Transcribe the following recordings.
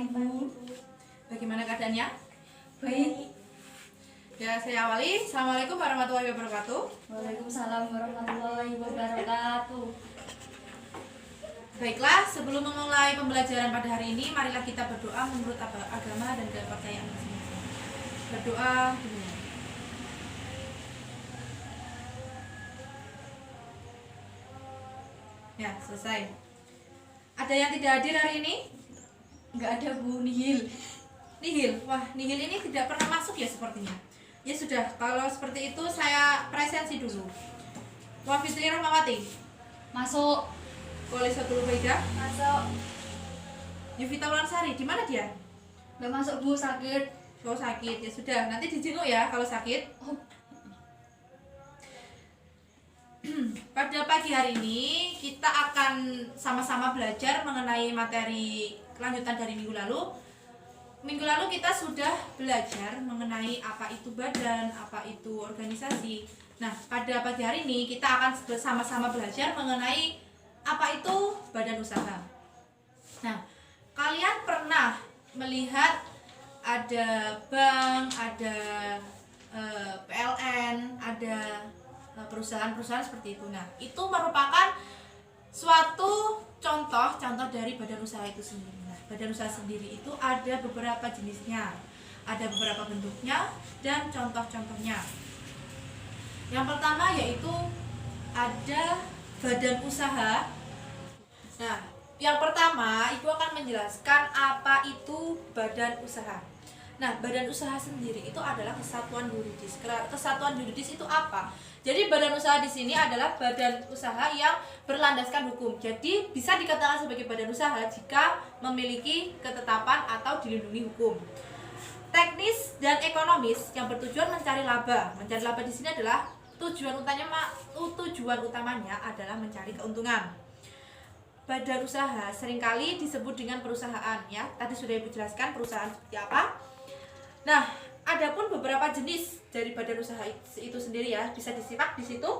Ibu. Bagaimana keadaannya? Baik. Ya, saya awali. Assalamualaikum warahmatullahi wabarakatuh. Waalaikumsalam warahmatullahi wabarakatuh. Baiklah, sebelum memulai pembelajaran pada hari ini, marilah kita berdoa menurut agama dan kepercayaan masing-masing. Berdoa dimulai. Ya, selesai. Ada yang tidak hadir hari ini? Enggak ada Bu, nihil. Nihil. Wah, nihil ini tidak pernah masuk ya sepertinya. Ya sudah, kalau seperti itu saya presensi dulu. Wafitri Rahmawati, Masuk. Qolisatul Faidah, Masuk. Yuvita Wulansari, di mana dia? Enggak masuk Bu, sakit. Oh sakit, ya sudah, nanti dijenguk ya kalau sakit. Oh, Pada pagi hari ini kita akan sama-sama belajar mengenai materi kelanjutan dari minggu lalu. Minggu lalu kita sudah belajar mengenai apa itu badan, apa itu organisasi. Nah, pada pagi hari ini kita akan bersama-sama belajar mengenai apa itu badan usaha. Nah, kalian pernah melihat ada bank, ada PLN, ada perusahaan-perusahaan seperti itu. Nah, itu merupakan suatu contoh dari badan usaha itu sendiri. Nah, badan usaha sendiri itu ada beberapa jenisnya, ada beberapa bentuknya dan contoh-contohnya. Yang pertama yaitu ada badan usaha. Nah, yang pertama itu akan menjelaskan apa itu badan usaha. Nah, badan usaha sendiri itu adalah kesatuan yuridis. Kesatuan yuridis itu apa? Jadi badan usaha di sini adalah badan usaha yang berlandaskan hukum. Jadi bisa dikatakan sebagai badan usaha jika memiliki ketetapan atau dilindungi hukum. Teknis dan ekonomis yang bertujuan mencari laba. Mencari laba di sini adalah tujuan utamanya adalah mencari keuntungan. Badan usaha seringkali disebut dengan perusahaan ya. Tadi sudah Ibu jelaskan perusahaan seperti apa. Nah, adapun beberapa jenis dari badan usaha itu sendiri ya, bisa disimak di situ.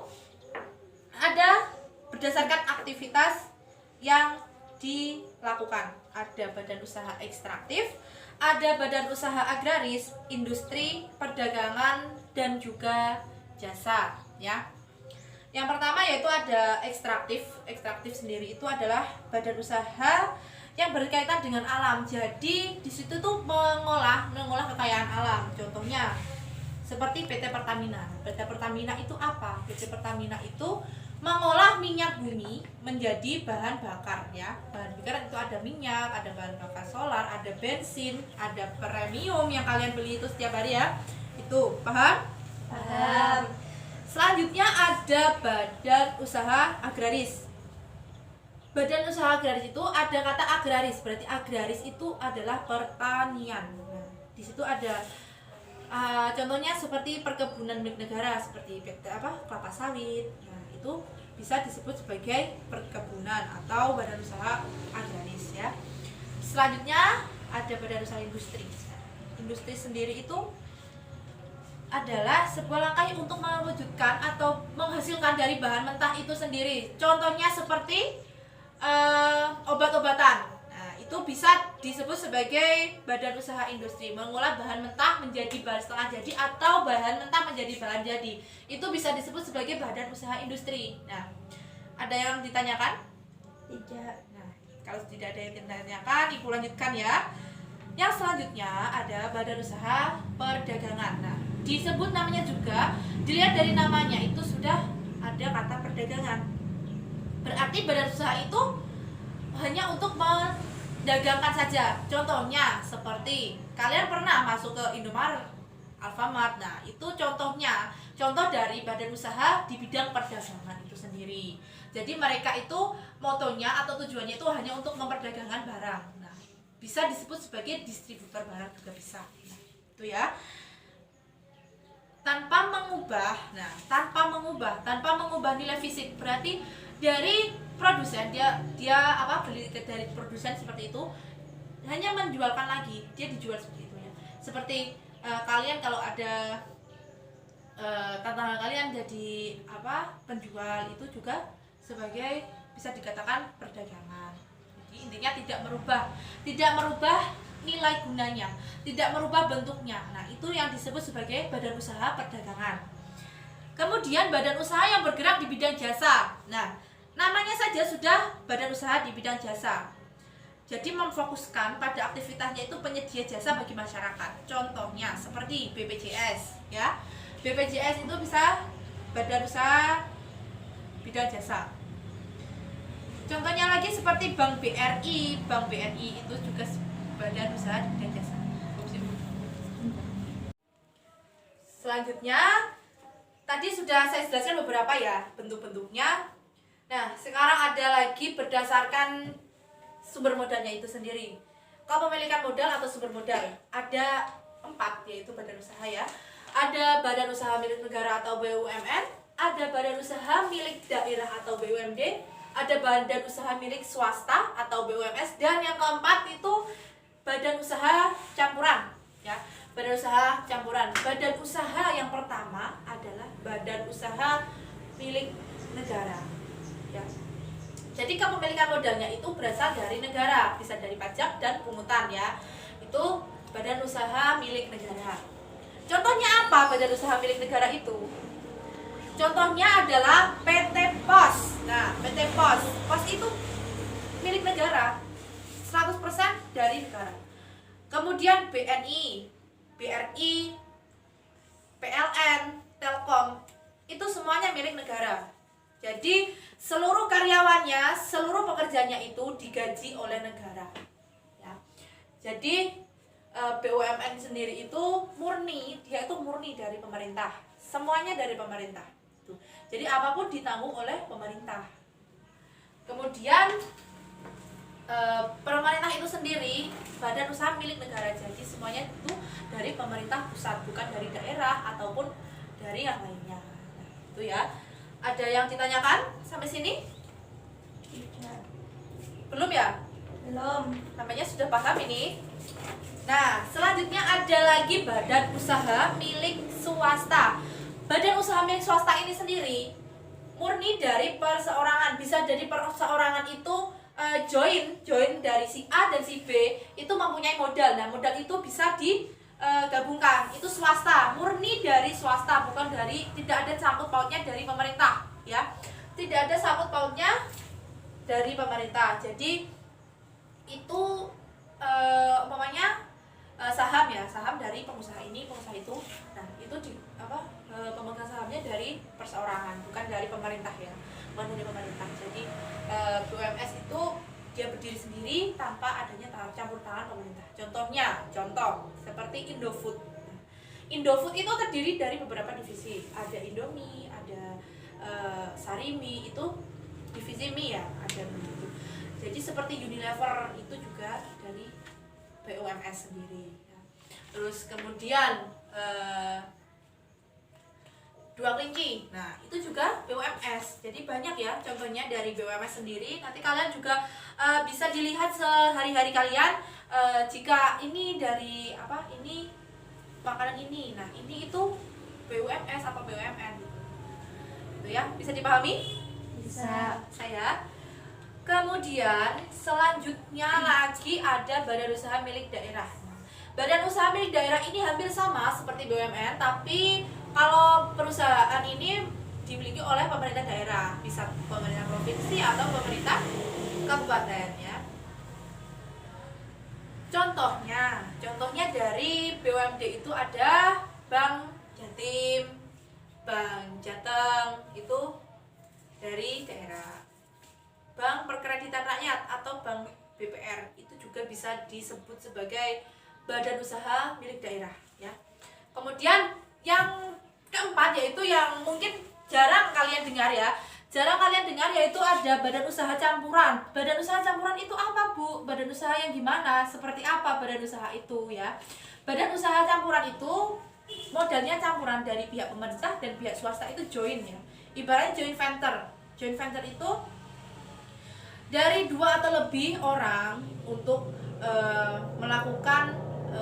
Ada berdasarkan aktivitas yang dilakukan. Ada badan usaha ekstraktif, ada badan usaha agraris, industri, perdagangan dan juga jasa ya. Yang pertama yaitu ada ekstraktif. Ekstraktif sendiri itu adalah badan usaha yang berkaitan dengan alam. Jadi di situ tuh mengolah kekayaan alam. Contohnya seperti PT Pertamina. PT Pertamina itu apa? PT Pertamina itu mengolah minyak bumi menjadi bahan bakar ya. Bahan bakar itu ada minyak, ada bahan bakar solar, ada bensin, ada premium yang kalian beli itu setiap hari ya. Itu paham? paham. Selanjutnya ada badan usaha agraris. Badan usaha agraris itu ada kata agraris, berarti agraris itu adalah pertanian. Nah, di situ ada contohnya seperti perkebunan milik negara seperti kelapa sawit. Nah, itu bisa disebut sebagai perkebunan atau badan usaha agraris ya. Selanjutnya ada badan usaha industri. Industri sendiri itu adalah sebuah langkah untuk mewujudkan atau menghasilkan dari bahan mentah itu sendiri. Contohnya seperti obat-obatan. Nah, itu bisa disebut sebagai badan usaha industri, mengolah bahan mentah menjadi bahan setengah jadi atau bahan mentah menjadi bahan jadi. Itu bisa disebut sebagai badan usaha industri. Nah, ada yang ditanyakan? Tidak. Nah, kalau tidak ada yang ditanyakan, Ibu lanjutkan ya. Yang selanjutnya ada badan usaha perdagangan. Nah, disebut namanya juga, dilihat dari namanya itu sudah ada kata perdagangan. Berarti badan usaha itu hanya untuk mendagangkan saja. Contohnya seperti kalian pernah masuk ke Indomaret, Alfamart. Nah, itu contoh dari badan usaha di bidang perdagangan itu sendiri. Jadi mereka itu motonya atau tujuannya itu hanya untuk memperdagangkan barang. Nah, bisa disebut sebagai distributor barang juga bisa. Nah, itu ya. Tanpa mengubah nilai fisik, berarti dari produsen dia beli dari produsen seperti itu, hanya menjualkan lagi, dia dijual seperti itu ya. Seperti kalian kalau ada tantangan kalian jadi penjual, itu juga sebagai bisa dikatakan perdagangan. Jadi intinya tidak merubah nilai gunanya, tidak merubah bentuknya. Nah, itu yang disebut sebagai badan usaha perdagangan. Kemudian badan usaha yang bergerak di bidang jasa. Nah, namanya saja sudah badan usaha di bidang jasa. Jadi memfokuskan pada aktivitasnya itu penyedia jasa bagi masyarakat. Contohnya seperti BPJS, ya. BPJS itu bisa badan usaha bidang jasa. Contohnya lagi seperti Bank BRI. Bank BRI itu juga badan usaha di bidang jasa. Selanjutnya, tadi sudah saya jelaskan beberapa ya bentuk-bentuknya. Nah, sekarang ada lagi berdasarkan sumber modalnya itu sendiri. Kepemilikan modal atau sumber modal ada 4, yaitu badan usaha ya. Ada badan usaha milik negara atau BUMN, ada badan usaha milik daerah atau BUMD, ada badan usaha milik swasta atau BUMS, dan yang keempat itu badan usaha campuran ya. Badan usaha campuran. Badan usaha yang pertama adalah badan usaha milik negara ya. Jadi kepemilikan modalnya itu berasal dari negara, bisa dari pajak dan pungutan ya. Itu badan usaha milik negara. Contohnya apa badan usaha milik negara itu? Contohnya adalah PT POS. Nah, PT POS. POS itu milik negara, 100% dari negara. Kemudian BNI, BRI, PLN, Telkom, itu semuanya milik negara. Jadi seluruh karyawannya, seluruh pekerjanya itu digaji oleh negara. Ya. Jadi BUMN sendiri itu murni, dia itu murni dari pemerintah, semuanya dari pemerintah. Jadi apapun ditanggung oleh pemerintah. Kemudian pemerintah itu sendiri badan usaha milik negara, jadi semuanya itu dari pemerintah pusat, bukan dari daerah ataupun dari yang lainnya. Nah, itu ya. Ada yang ditanyakan sampai sini? Belum ya? Belum. Namanya sudah paham ini. Nah, selanjutnya ada lagi badan usaha milik swasta. Badan usaha milik swasta ini sendiri murni dari perseorangan. Bisa jadi perseorangan itu join dari si A dan si B itu mempunyai modal. Nah, modal itu bisa digabungkan. Itu swasta, murni dari swasta, bukan dari, tidak ada sangkut pautnya dari pemerintah, ya. Tidak ada sangkut pautnya dari pemerintah. Jadi itu umpamanya saham ya, saham dari pengusaha ini, pengusaha itu. Nah, itu pemegang sahamnya dari perseorangan, bukan dari pemerintah ya, bukan dari pemerintah. Jadi BUMS itu dia berdiri sendiri tanpa adanya campur tangan pemerintah. Contoh seperti Indofood. Indofood itu terdiri dari beberapa divisi. Ada Indomie, ada Sarimi, itu divisi mie ya, ada begitu. Jadi seperti Unilever itu juga dari BUMS sendiri. Terus kemudian Dua Kelinci, nah itu juga BUMS. Jadi banyak ya contohnya dari BUMS sendiri. Nanti kalian juga bisa dilihat sehari-hari kalian jika ini dari ini makanan ini. Nah ini itu BUMS apa BUMN gitu ya, bisa dipahami? Bisa. Saya. Kemudian selanjutnya lagi ada badan usaha milik daerah. Badan usaha milik daerah ini hampir sama seperti BUMN, tapi kalau perusahaan ini dimiliki oleh pemerintah daerah, bisa pemerintah provinsi atau pemerintah kabupaten ya. Contohnya dari BUMD itu ada Bank Jatim, Bank Jateng, itu dari daerah. Bank Perkreditan Rakyat atau Bank BPR itu juga bisa disebut sebagai badan usaha milik daerah ya. Kemudian yang keempat yaitu yang mungkin jarang kalian dengar ya. Yaitu ada badan usaha campuran. Badan usaha campuran itu apa, Bu? Badan usaha yang gimana? Seperti apa badan usaha itu ya? Badan usaha campuran itu modalnya campuran dari pihak pemerintah dan pihak swasta, itu join ya. Ibaratnya joint venture. Joint venture itu dari 2 atau lebih orang untuk melakukan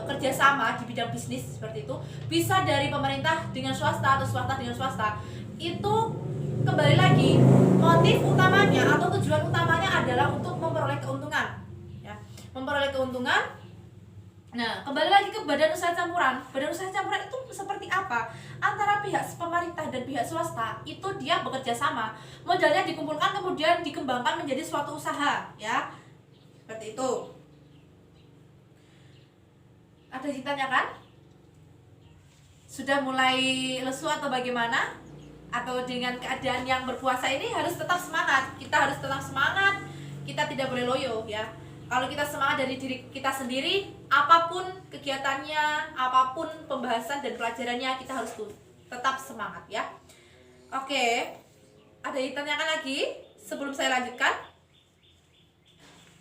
kerjasama di bidang bisnis seperti itu. Bisa dari pemerintah dengan swasta atau swasta dengan swasta. Itu kembali lagi motif utamanya atau tujuan utamanya adalah untuk memperoleh keuntungan ya. Memperoleh keuntungan Nah, kembali lagi ke badan usaha campuran. Badan usaha campuran itu seperti apa? Antara pihak pemerintah dan pihak swasta itu dia bekerja sama. Modalnya dikumpulkan kemudian dikembangkan menjadi suatu usaha, ya. Seperti itu. Ada yang ditanyakan? Sudah mulai lesu atau bagaimana? Atau dengan keadaan yang berpuasa ini harus tetap semangat. Kita harus tetap semangat. Kita tidak boleh loyo, ya. Kalau kita semangat dari diri kita sendiri, apapun kegiatannya, apapun pembahasan dan pelajarannya, kita harus tetap semangat, ya. Oke, ada yang ditanyakan lagi sebelum saya lanjutkan?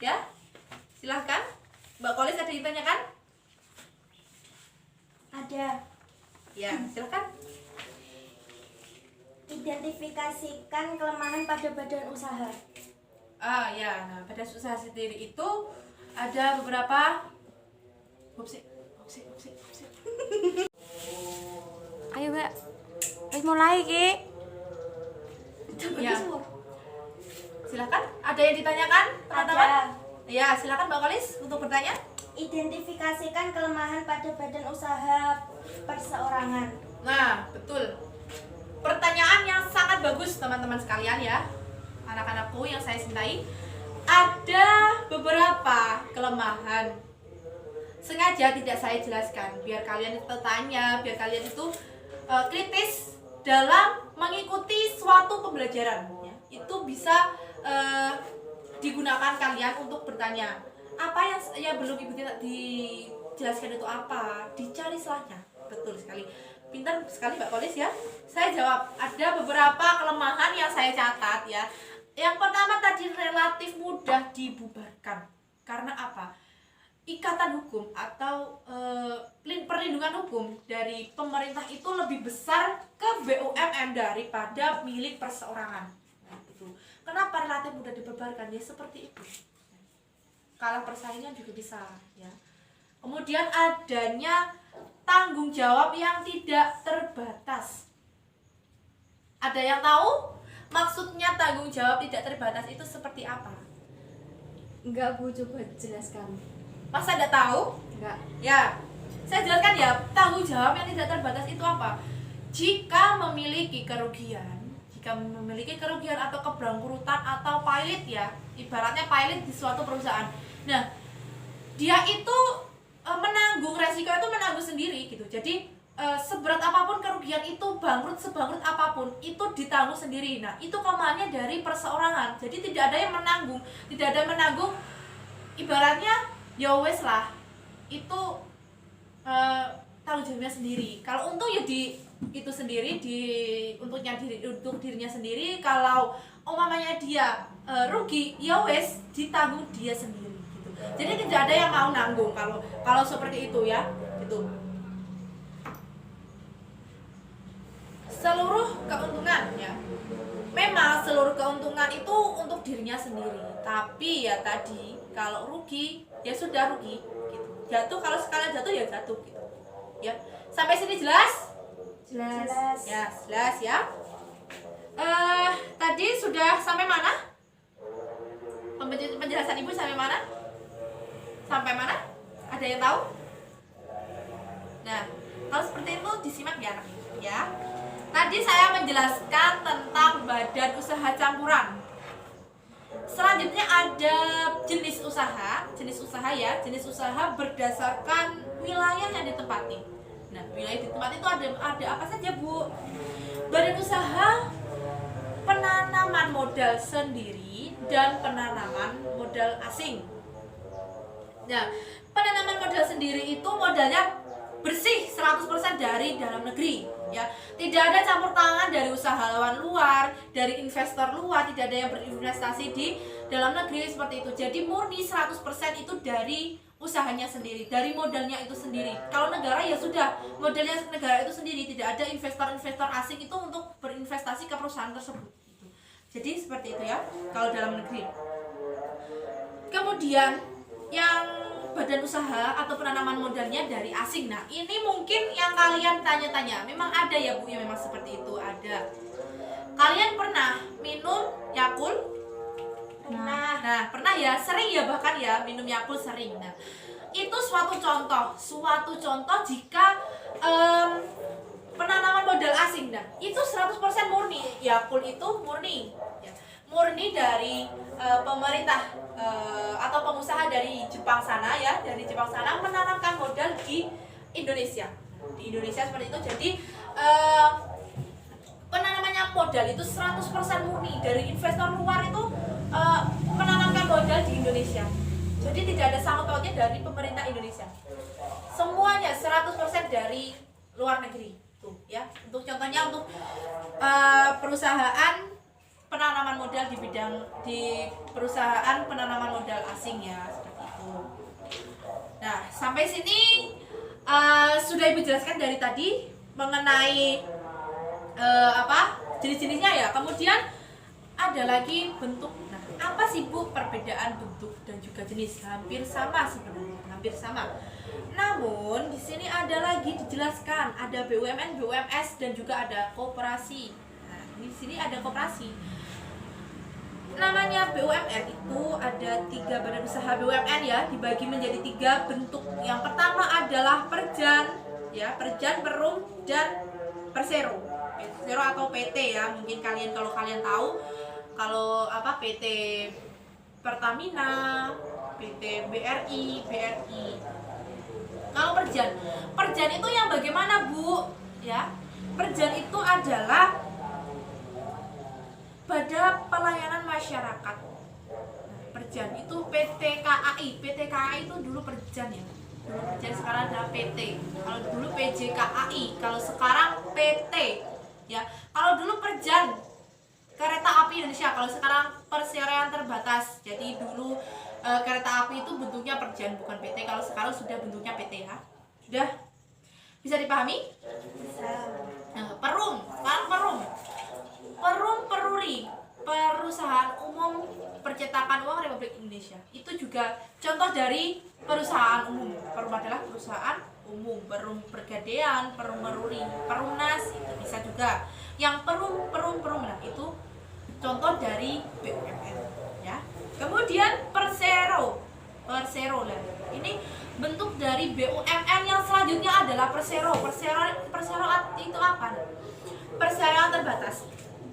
Ya, silahkan. Mbak Kolis, ada yang ditanyakan? Ada. Ya, silahkan. Identifikasikan kelemahan pada badan usaha. Ya, nah pada usaha sendiri itu ada beberapa. Upsi. Ayo, Mbak. Wis mulai iki. Ya. Silakan. Ada yang ditanyakan, teman-teman? Ada. Ya, silakan Mbak Kolis untuk bertanya. Identifikasikan kelemahan pada badan usaha perseorangan. Nah, betul. Pertanyaan yang sangat bagus teman-teman sekalian, ya. Anak-anakku yang saya cintai, ada beberapa kelemahan. Sengaja tidak saya jelaskan biar kalian itu tanya, biar kalian itu kritis dalam mengikuti suatu pembelajaran, ya. Itu bisa digunakan kalian untuk bertanya, apa yang belum ibu dijelaskan itu apa, dicari salahnya. Betul sekali, pintar sekali Mbak Kolis, ya. Saya jawab, ada beberapa kelemahan yang saya catat, ya. Yang pertama tadi relatif mudah dibubarkan. Karena apa? Ikatan hukum atau perlindungan hukum dari pemerintah itu lebih besar ke BUMN daripada milik perseorangan. Nah, itu. Kenapa relatif mudah dibubarkan? Ya seperti itu. Kalah persaingan juga bisa, ya. Kemudian adanya tanggung jawab yang tidak terbatas. Ada yang tahu? Maksudnya tanggung jawab tidak terbatas itu seperti apa? Enggak, Bu, coba jelaskan. Masa tidak tahu? Enggak. Ya, saya jelaskan ya. Tanggung jawab yang tidak terbatas itu apa? Jika memiliki kerugian atau keberangkurutan atau pilot, ya, ibaratnya pilot di suatu perusahaan. Nah, dia itu menanggung resiko itu menanggung sendiri gitu. Jadi seberat apapun kerugian itu, sebangkrut apapun itu ditanggung sendiri. Nah, itu kelemahannya dari perseorangan. Jadi tidak ada yang menanggung, ibaratnya ya wes lah. Itu tanggung jawabnya sendiri. Kalau untung ya itu sendiri untuk dirinya sendiri. Kalau umpamanya dia rugi, ya wes ditanggung dia sendiri gitu. Jadi tidak ada yang mau nanggung kalau seperti itu, ya. Gitu. Seluruh keuntungan, ya. Memang seluruh keuntungan itu untuk dirinya sendiri. Tapi ya tadi kalau rugi ya sudah rugi gitu. Jatuh, kalau sekalian jatuh ya jatuh gitu. Ya. Sampai sini jelas? Jelas. Ya, jelas, ya. Tadi sudah sampai mana? Penjelasan Ibu sampai mana? Sampai mana? Ada yang tahu? Nah, kalau seperti itu disimak ya, ya. Tadi saya menjelaskan tentang badan usaha campuran. Selanjutnya ada jenis usaha ya. Jenis usaha berdasarkan wilayah yang ditempati. Nah, wilayah ditempati itu ada apa saja, Bu? Badan usaha penanaman modal sendiri dan penanaman modal asing. Nah, penanaman modal sendiri itu modalnya bersih 100% dari dalam negeri, ya. Tidak ada campur tangan dari usahawan luar, dari investor luar, tidak ada yang berinvestasi di dalam negeri seperti itu. Jadi murni 100% itu dari usahanya sendiri, dari modalnya itu sendiri. Kalau negara ya sudah, modalnya negara itu sendiri, tidak ada investor-investor asing itu untuk berinvestasi ke perusahaan tersebut. Jadi seperti itu, ya, kalau dalam negeri. Kemudian yang badan usaha atau penanaman modalnya dari asing. Nah, ini mungkin yang kalian tanya-tanya. Memang ada ya, Bu, ya, memang seperti itu, ada. Kalian pernah minum Yakult? Nah, pernah ya, sering ya, bahkan ya minum Yakult sering. Nah, itu suatu contoh jika penanaman modal asing. Nah, itu 100% murni. Yakult itu murni, ya. Murni dari pemerintah atau pengusaha dari Jepang sana, ya, dari Jepang sana menanamkan modal di Indonesia. Di Indonesia seperti itu. Jadi penanamannya modal itu 100% murni dari investor luar itu menanamkan modal di Indonesia. Jadi tidak ada sangkut pautnya dari pemerintah Indonesia. Semuanya 100% dari luar negeri. Tuh, ya. Untuk contohnya untuk perusahaan penanaman modal di perusahaan penanaman modal asing, ya, seperti itu. Nah, sampai sini sudah Ibu jelaskan dari tadi mengenai jenis-jenisnya, ya. Kemudian ada lagi bentuk. Nah, apa sih Bu perbedaan bentuk dan juga jenis? Hampir sama sebenarnya, hampir sama. Namun di sini ada lagi dijelaskan, ada BUMN, BUMS, dan juga ada koperasi. Nah, di sini ada koperasi. Namanya BUMN itu ada 3 badan usaha BUMN, ya, dibagi menjadi 3 bentuk. Yang pertama adalah Perjan, ya, Perjan, Perum, dan Persero. Persero atau PT, ya, mungkin kalau kalian tahu, kalau PT Pertamina, PT BRI. Kalau Perjan itu yang bagaimana, Bu? Ya, Perjan itu adalah pada pelayanan masyarakat. Perjan itu PT KAI itu dulu Perjan, ya. Dulu Perjan, sekarang adalah PT. Kalau dulu PJKAI, kalau sekarang PT, ya. Kalau dulu Perjan Kereta Api Indonesia, kalau sekarang Perseroan Terbatas. Jadi dulu kereta api itu bentuknya Perjan, bukan PT. Kalau sekarang sudah bentuknya PT, ya. Sudah bisa dipahami? Bisa. Nah, Perum, sekarang Peruri, Perusahaan Umum Percetakan Uang Republik Indonesia. Itu juga contoh dari perusahaan umum. Perum adalah perusahaan umum. Perum Pegadaian, Perum Meruri, Perumnas, itu bisa juga. Yang Perum, nah, itu contoh dari BUMN, ya. Kemudian Persero lah. Ini bentuk dari BUMN yang selanjutnya adalah Persero itu apa? Perseroan Terbatas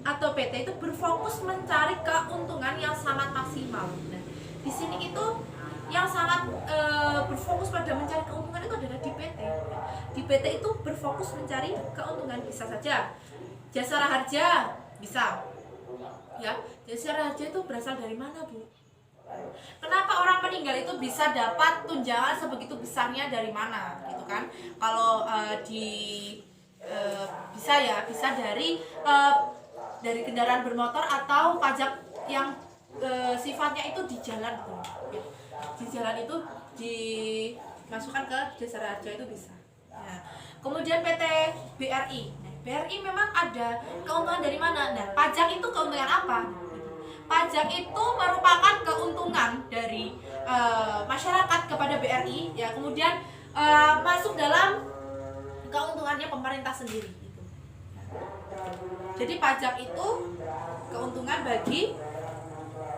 atau PT itu berfokus mencari keuntungan yang sangat maksimal. Nah, di sini itu yang sangat berfokus pada mencari keuntungan itu adalah di PT. Di PT itu berfokus mencari keuntungan, bisa saja Jasara Harja, bisa, ya. Jasara Harja itu berasal dari mana, Bu? Kenapa orang meninggal itu bisa dapat tunjangan sebegitu besarnya, dari mana, gitu kan? Kalau bisa dari kendaraan bermotor atau pajak yang sifatnya itu di jalan, ya. Di jalan itu dimasukkan ke Jasara Harja, itu bisa. Nah, kemudian PT BRI. BRI memang ada keuntungan dari mana? Nah, pajak itu keuntungan apa? Pajak itu merupakan keuntungan dari masyarakat kepada BRI, ya, kemudian masuk dalam keuntungannya pemerintah sendiri, gitu. Jadi pajak itu keuntungan bagi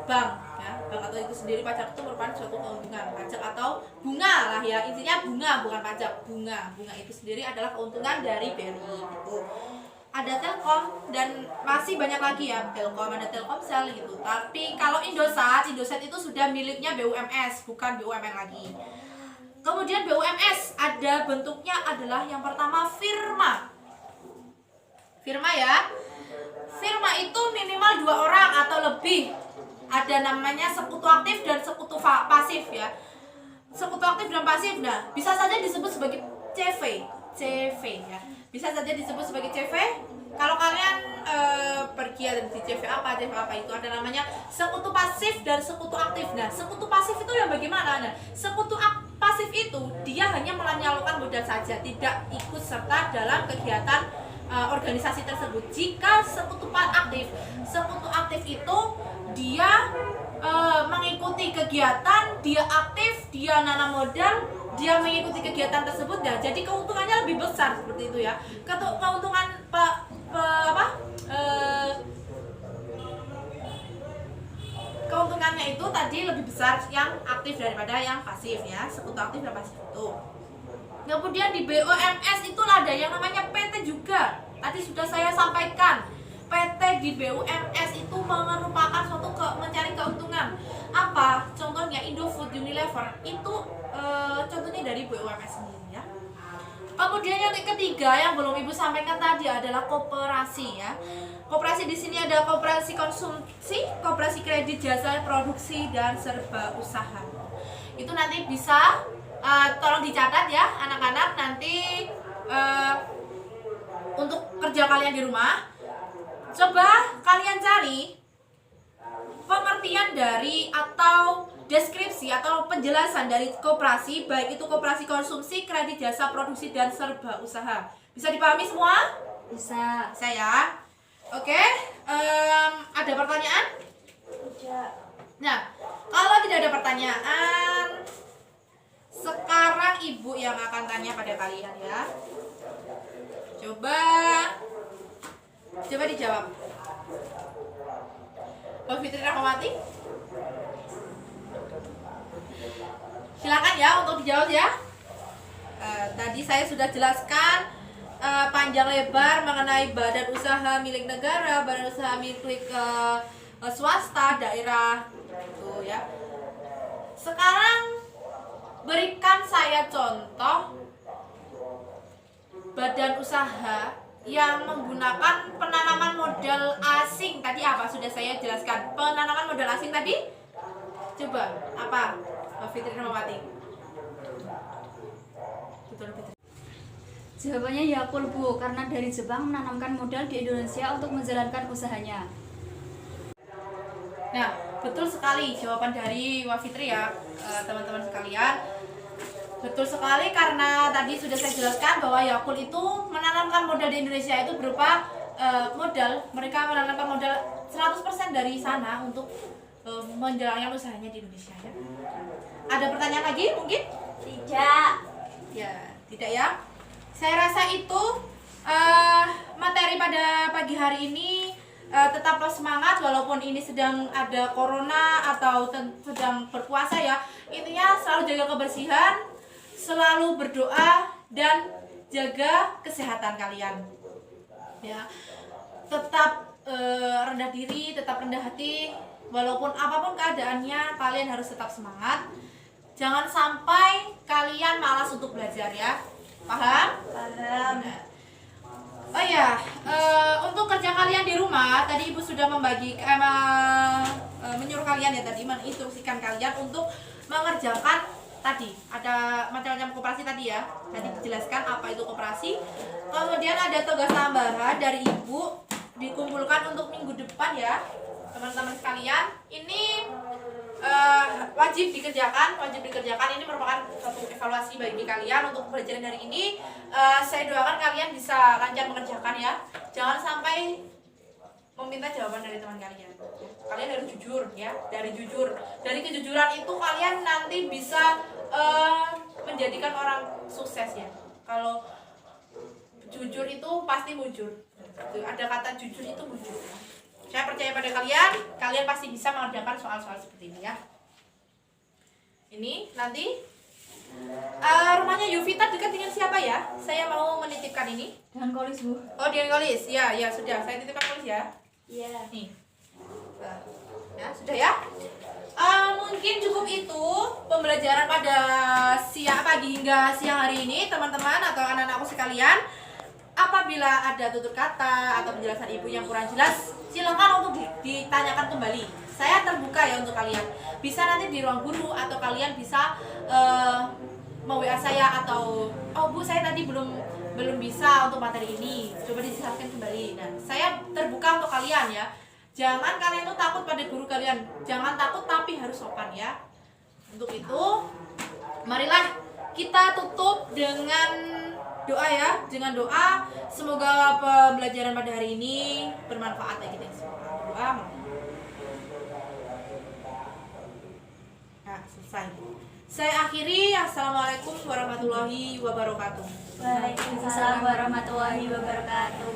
bank, ya. Bank atau itu sendiri, pajak itu merupakan suatu keuntungan. Pajak atau bunga lah, ya, intinya bunga, bukan pajak, bunga itu sendiri adalah keuntungan dari BRI, gitu. Ada Telkom dan masih banyak lagi, ya. Telkom, ada Telkomsel, gitu. Tapi kalau Indosat itu sudah miliknya BUMS, bukan BUMN lagi. Kemudian BUMS ada bentuknya adalah yang pertama firma, ya. Firma itu minimal 2 orang atau lebih. Ada namanya sekutu aktif dan sekutu pasif, ya. Sekutu aktif dan pasif, nah, bisa saja disebut sebagai CV, ya. Bisa saja disebut sebagai CV. Kalau kalian pergi ada di CV apa itu ada namanya sekutu pasif dan sekutu aktif. Nah, sekutu pasif itu yang bagaimana? Nah, sekutu pasif itu dia hanya menyalurkan modal saja, tidak ikut serta dalam kegiatan organisasi tersebut. Jika sekutu aktif itu dia mengikuti kegiatan, dia aktif, dia nanam modal, dia mengikuti kegiatan tersebut, ya. Jadi keuntungannya lebih besar, seperti itu, ya. Keuntungan keuntungannya itu tadi lebih besar yang aktif daripada yang pasif ya, sekutu aktif dan pasif itu. Kemudian di BUMS itu ada yang namanya PT juga. Tadi sudah saya sampaikan, PT di BUMS itu merupakan suatu mencari keuntungan. Apa? Contohnya Indofood, Unilever itu contohnya dari BUMS sendiri ya. Kemudian yang ketiga yang belum Ibu sampaikan tadi adalah koperasi ya. Koperasi di sini ada koperasi konsumsi, koperasi kredit jasa produksi dan serba usaha. Itu nanti bisa tolong dicatat ya anak-anak nanti untuk kerja kalian di rumah. Coba kalian cari pengertian dari atau deskripsi atau penjelasan dari koperasi, baik itu koperasi konsumsi, kredit jasa produksi dan serba usaha. Bisa dipahami semua? Bisa. Saya. Oke, ada pertanyaan? Tidak. Nah, kalau tidak ada pertanyaan, sekarang Ibu yang akan tanya pada kalian ya. Coba dijawab. Mbak Fitri Rahmawati, silakan ya untuk dijawab ya. Tadi saya sudah jelaskan panjang lebar mengenai badan usaha milik negara, badan usaha milik swasta, daerah gitu ya. Sekarang berikan saya contoh badan usaha yang menggunakan penanaman modal asing. Tadi apa sudah saya jelaskan? Penanaman modal asing tadi coba apa? Mbak Fitri Rahmawati. Betul. Jawabannya Yakult, Bu, karena dari Jepang menanamkan modal di Indonesia untuk menjalankan usahanya. Nah, betul sekali jawaban dari Mbak Fitri ya, teman-teman sekalian. Betul sekali karena tadi sudah saya jelaskan bahwa Yakult itu menanamkan modal di Indonesia itu berupa modal. Mereka menanamkan modal 100% dari sana untuk menjalankan usahanya di Indonesia ya. Ada pertanyaan lagi mungkin? Tidak. Ya, tidak ya. Saya rasa itu materi pada pagi hari ini. Tetaplah semangat walaupun ini sedang ada corona atau sedang berpuasa ya. Intinya selalu jaga kebersihan, selalu berdoa dan jaga kesehatan kalian. Ya. Tetap rendah diri, tetap rendah hati walaupun apapun keadaannya, kalian harus tetap semangat. Jangan sampai kalian malas untuk belajar ya. Paham? Paham. Nah. Oh ya, untuk kerja kalian di rumah tadi Ibu sudah menyuruh kalian ya tadi, menginstruksikan kalian untuk mengerjakan tadi ada macam-macam koperasi tadi ya. Tadi dijelaskan apa itu koperasi. Kemudian ada tugas tambahan dari Ibu dikumpulkan untuk minggu depan ya, teman-teman sekalian. Ini wajib dikerjakan. Ini merupakan satu evaluasi bagi kalian untuk pelajaran hari ini. Saya doakan kalian bisa lancar mengerjakan ya. Jangan sampai meminta jawaban dari teman kalian. Kalian harus jujur ya. Dari kejujuran itu kalian nanti bisa menjadikan orang sukses ya. Kalau jujur itu pasti mujur. Ada kata jujur itu mujur ya. Saya percaya pada kalian pasti bisa mengerjakan soal-soal seperti ini ya. Ini nanti rumahnya Yuvita dekat dengan siapa ya? Saya mau menitipkan ini. Dengan Kolis, Bu. Oh, dengan Kolis. Ya sudah. Saya titipkan Kolis ya. Iya. Nih. Ya, sudah ya. Mungkin cukup itu pembelajaran pada pagi hingga siang hari ini, teman-teman atau anak-anakku sekalian. Apabila ada tutur kata atau penjelasan Ibu yang kurang jelas, silakan untuk ditanyakan kembali. Saya terbuka ya untuk kalian. Bisa nanti di ruang guru atau kalian bisa WA saya atau Bu saya tadi belum bisa untuk materi ini. Coba dijelaskan kembali. Nah, saya terbuka untuk kalian ya. Jangan kalian itu takut pada guru kalian. Jangan takut tapi harus sopan ya. Untuk itu, marilah kita tutup dengan doa ya, dengan doa semoga pembelajaran pada hari ini bermanfaat bagi kita semua. Doa. Nah, selesai. Saya akhiri. Assalamualaikum warahmatullahi wabarakatuh. Waalaikumsalam warahmatullahi wabarakatuh.